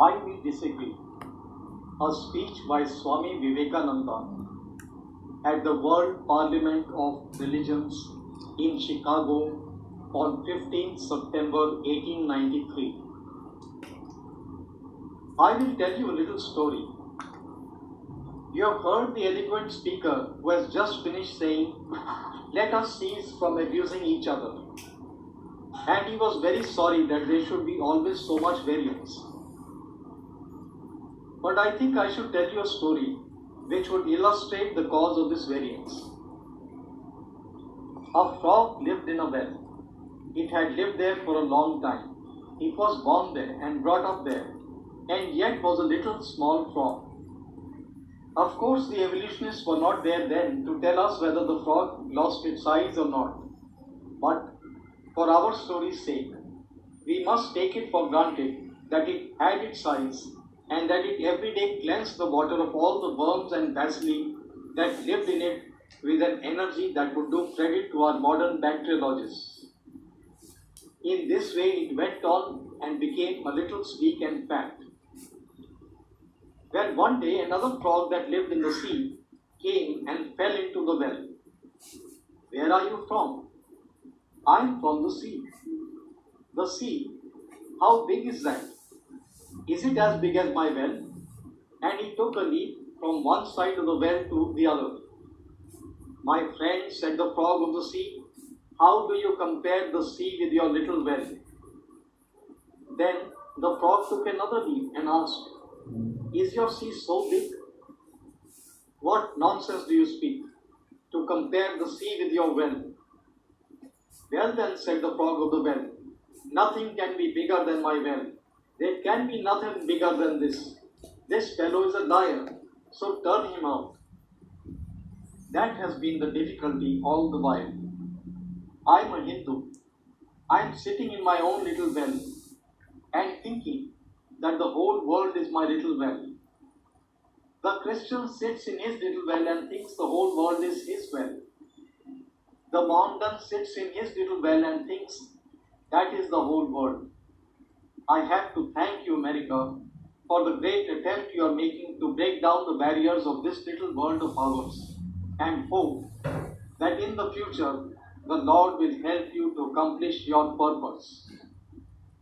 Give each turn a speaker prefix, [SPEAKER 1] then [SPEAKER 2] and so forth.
[SPEAKER 1] Why we disagree. A speech by Swami Vivekananda at the World Parliament of Religions in Chicago on 15 September 1893. I will tell you a little story. You have heard the eloquent speaker who has just finished saying, "Let us cease from abusing each other." And he was very sorry that there should be always so much variance. But I think I should tell you a story which would illustrate the cause of this variance. A frog lived in a well. It had lived there for a long time. It was born there and brought up there, and yet was a little small frog. Of course, the evolutionists were not there then to tell us whether the frog lost its size or not. But for our story's sake, we must take it for granted that it had its size and that it every day cleansed the water of all the worms and bacilli that lived in it with an energy that would do credit to our modern bacteriologists. In this way, it went on and became a little sleek and fat. Then one day, another frog that lived in the sea came and fell into the well. "Where are you from?" "I'm from the sea." "The sea? How big is that? Is it as big as my well?" And he took a leap from one side of the well to the other. "My friend," said the frog of the sea, "how do you compare the sea with your little well?" Then the frog took another leap and asked, "Is your sea so big?" "What nonsense do you speak, to compare the sea with your well?" "Well then," said the frog of the well, "nothing can be bigger than my well. There can be nothing bigger than this. This fellow is a liar, so turn him out." That has been the difficulty all the while. I'm a Hindu. I'm sitting in my own little well and thinking that the whole world is my little well. The Christian sits in his little well and thinks the whole world is his well. The Mohammedan sits in his little well and thinks that is the whole world. I have to thank you, America, for the great attempt you are making to break down the barriers of this little world of ours, and hope that in the future the Lord will help you to accomplish your purpose.